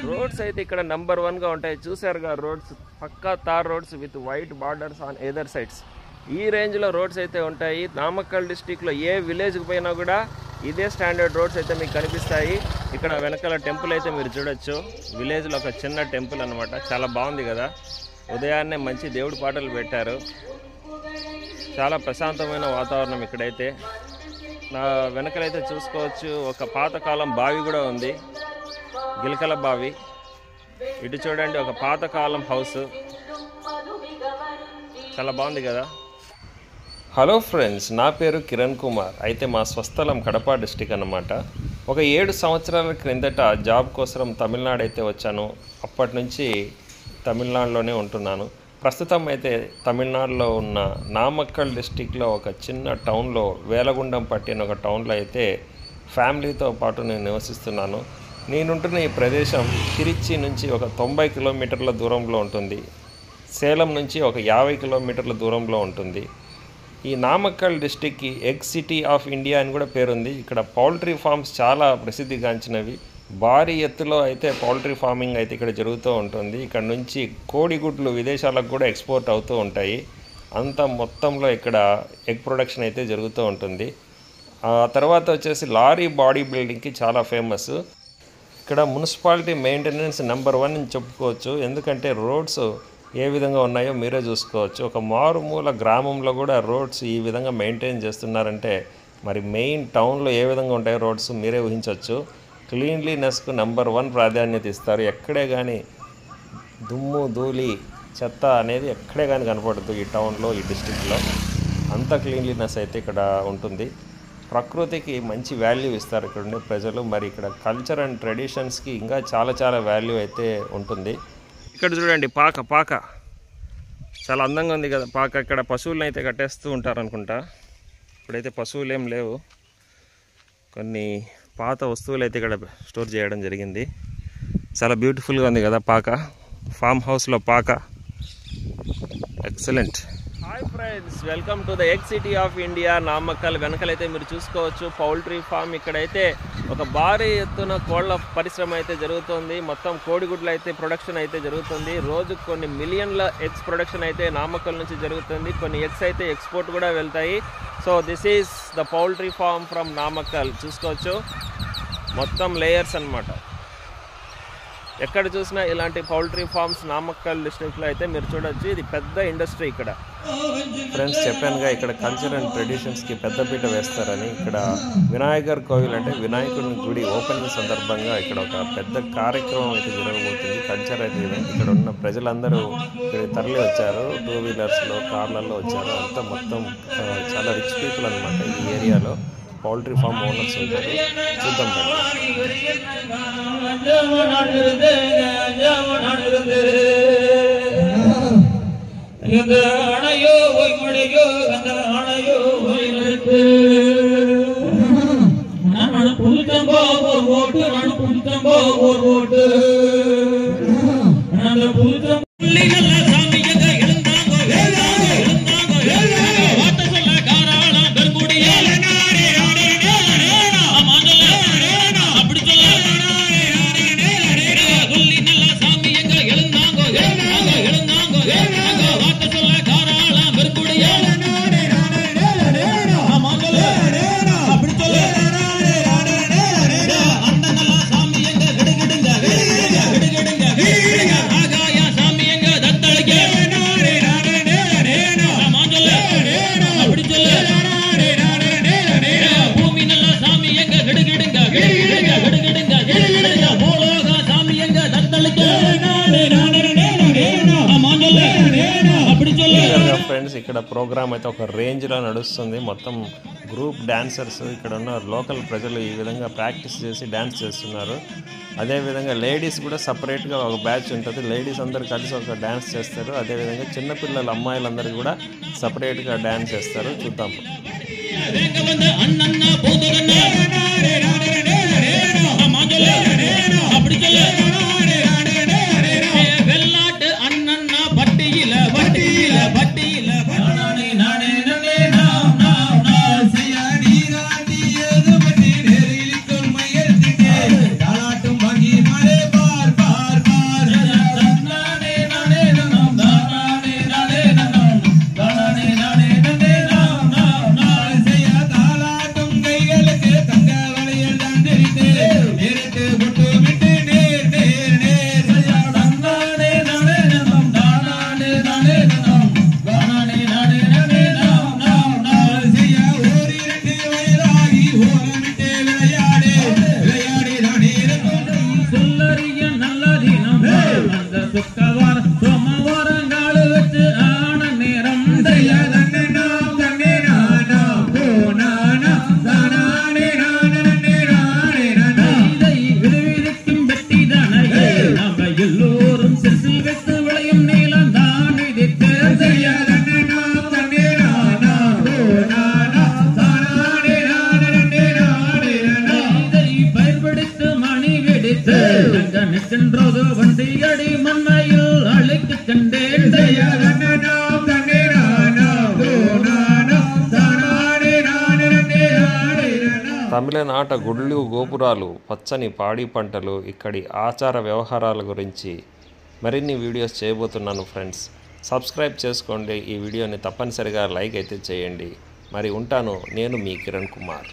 Roads అయితే ఇక్కడ number 1 గా ఉంటాయి. చూసారుగా రోడ్స్, పక్కా tar roads with white borders on either sides. ఈ రేంజ్ లో రోడ్స్ అయితే ఉంటాయి. నామక్కల్ డిస్టిక్ లో ఏ విలేజ్ కి పోయినా కూడా ఇదే స్టాండర్డ్ రోడ్స్ అయితే మీకు కనిపిస్తాయి. ఇక్కడ వెనకాల టెంపుల్ అయితే మీరు చూడొచ్చు. విలేజ్ లో ఒక చిన్న టెంపుల్ అన్నమాట. చాలా బాగుంది కదా. ఉదయాన్నే మంచి దేవుడి పాటలు పెట్టారు. చాలా ప్రశాంతమైన వాతావరణం ఇక్కడైతే. నా వెనకలైతే చూసుకోవచ్చు ఒక పాతకాలం బావి కూడా ఉంది, గిలకల బావి. ఇటు చూడండి ఒక పాతకాలం హౌస్, చాలా బాగుంది కదా. హలో ఫ్రెండ్స్, నా పేరు కిరణ్ కుమార్. అయితే మా స్వస్థలం కడప డిస్టిక్ అన్నమాట. ఒక 7 సంవత్సరాల క్రిందట జాబ్ కోసం తమిళనాడు అయితే వచ్చాను. అప్పటి నుంచి తమిళనాడులోనే ఉంటున్నాను. ప్రస్తుతం అయితే తమిళనాడులో ఉన్న నామక్కల్ డిస్టిక్లో ఒక చిన్న టౌన్లో, వేలగుండం పట్టిన ఒక టౌన్లో అయితే ఫ్యామిలీతో పాటు నేను నివసిస్తున్నాను. నేనుంటున్న ఈ ప్రదేశం తిరుచి నుంచి ఒక 90 కిలోమీటర్ల దూరంలో ఉంటుంది. సేలం నుంచి ఒక 50 కిలోమీటర్ల దూరంలో ఉంటుంది. ఈ నామక్కల్ డిస్టిక్కి ఎగ్ సిటీ ఆఫ్ ఇండియా అని కూడా పేరుంది. ఇక్కడ పౌల్ట్రీ ఫార్మ్స్ చాలా ప్రసిద్ధిగాంచినవి. భారీ ఎత్తులో అయితే పౌల్ట్రీ ఫార్మింగ్ అయితే ఇక్కడ జరుగుతూ ఉంటుంది. ఇక్కడ నుంచి కోడిగుడ్లు విదేశాలకు కూడా ఎక్స్పోర్ట్ అవుతూ ఉంటాయి. అంత మొత్తంలో ఇక్కడ ఎగ్ ప్రొడక్షన్ అయితే జరుగుతూ ఉంటుంది. ఆ తర్వాత వచ్చేసి లారీ బాడీ బిల్డింగ్కి చాలా ఫేమస్. ఇక్కడ మున్సిపాలిటీ మెయింటెనెన్స్ నెంబర్ 1 అని చెప్పుకోవచ్చు. ఎందుకంటే రోడ్స్ ఏ విధంగా ఉన్నాయో మీరే చూసుకోవచ్చు. ఒక మారుమూల గ్రామంలో కూడా రోడ్స్ ఈ విధంగా మెయింటైన్ చేస్తున్నారంటే మరి మెయిన్ టౌన్లో ఏ విధంగా ఉంటాయో రోడ్స్ మీరే ఊహించవచ్చు. క్లీన్లీనెస్కు నెంబర్ 1 ప్రాధాన్యత ఇస్తారు. ఎక్కడే కానీ దుమ్ము ధూళి చెత్త అనేది ఎక్కడే కానీ కనపడదు ఈ టౌన్లో, ఈ డిస్ట్రిక్ట్లో. అంత క్లీన్లీనెస్ అయితే ఇక్కడ ఉంటుంది. ప్రకృతికి మంచి వాల్యూ ఇస్తారు ఇక్కడ ఉండే ప్రజలు. మరి ఇక్కడ కల్చర్ అండ్ ట్రెడిషన్స్కి ఇంకా చాలా వాల్యూ అయితే ఉంటుంది. ఇక్కడ చూడండి పాక చాలా అందంగా ఉంది కదా పాక. ఇక్కడ పశువులను అయితే కట్టేస్తూ ఉంటారు అనుకుంటా. ఇప్పుడైతే పశువులు ఏం లేవు. కొన్ని పాత వస్తువులు అయితే ఇక్కడ స్టోర్ చేయడం జరిగింది. చాలా బ్యూటిఫుల్గా ఉంది కదా పాక. ఫామ్ హౌస్లో పాక, excellent. Hi friends, welcome to the egg city of India Namakkal. వెనకలైతే మీరు చూసుకోవచ్చు పౌల్ట్రీ ఫామ్. ఇక్కడైతే ఒక భారీ ఎత్తున కోళ్ల పరిశ్రమ అయితే జరుగుతుంది. మొత్తం కోడిగుడ్లు అయితే ప్రొడక్షన్ అయితే జరుగుతుంది. రోజుకు కొన్ని మిలియన్ల ఎగ్స్ ప్రొడక్షన్ అయితే నామక్కల్ నుంచి జరుగుతుంది. కొన్ని ఎగ్స్ అయితే ఎక్స్పోర్ట్ కూడా వెళ్తాయి. So this is the poultry farm from Namakkal. చూసుకోవచ్చు మొత్తం లేయర్స్ అన్నమాట. ఎక్కడ చూసినా ఇలాంటి పౌల్ట్రీ ఫార్మ్స్ నామక్కల్ డిస్ట్రిక్ట్లో అయితే మీరు చూడొచ్చు. ఇది పెద్ద ఇండస్ట్రీ ఇక్కడ. ఫ్రెండ్స్ చెప్పానుగా ఇక్కడ కల్చర్ అండ్ ట్రెడిషన్స్కి పెద్దపీట వేస్తారని. ఇక్కడ వినాయకర్ కోవిల్ అంటే వినాయకుడి గుడి ఓపెనింగ్ సందర్భంగా ఇక్కడ ఒక పెద్ద కార్యక్రమం అయితే జరగబోతుంది. కల్చర్ అయితే ఇక్కడ ఉన్న ప్రజలందరూ ఇక్కడ తరలి వచ్చారు. 2 వీలర్స్లో, కార్లలో వచ్చారు. అంతా మొత్తం చాలా రిచ్ పీపుల్ అనమాట ఈ ఏరియాలో. పౌల్ట్రీ ఫామ్ ఓనర్స్ ఉంటారు. చూద్దాం ఫ్రెండ్స్. ఇక్కడ ప్రోగ్రామ్ అయితే ఒక రేంజ్లో నడుస్తుంది. మొత్తం గ్రూప్ డాన్సర్స్, ఇక్కడ ఉన్న లోకల్ ప్రజలు ఈ విధంగా ప్రాక్టీస్ చేసి డ్యాన్స్ చేస్తున్నారు. అదేవిధంగా లేడీస్ కూడా సపరేట్గా ఒక బ్యాచ్ ఉంటుంది. లేడీస్ అందరు కలిసి ఒక డ్యాన్స్ చేస్తారు. అదేవిధంగా చిన్నపిల్లలు, అమ్మాయిలందరూ కూడా సపరేట్గా డ్యాన్స్ చేస్తారు. చూద్దాం. அடியடி மண்ணையில் அழைத்து கண்டேன் తమిళనాట గుళ్ళు గోపురాలు పచ్చని పాడి పంటలు ఇక్కడి ఆచార వ్యవహారాల గురించి మరిన్ని వీడియోస్ చేయబోతున్నాను ఫ్రెండ్స్. సబ్స్క్రైబ్ చేసుకోండి. ఈ వీడియోని తప్పనిసరిగా లైక్ అయితే చేయండి. మరి ఉంటాను. నేను మీ కిరణ్ కుమార్.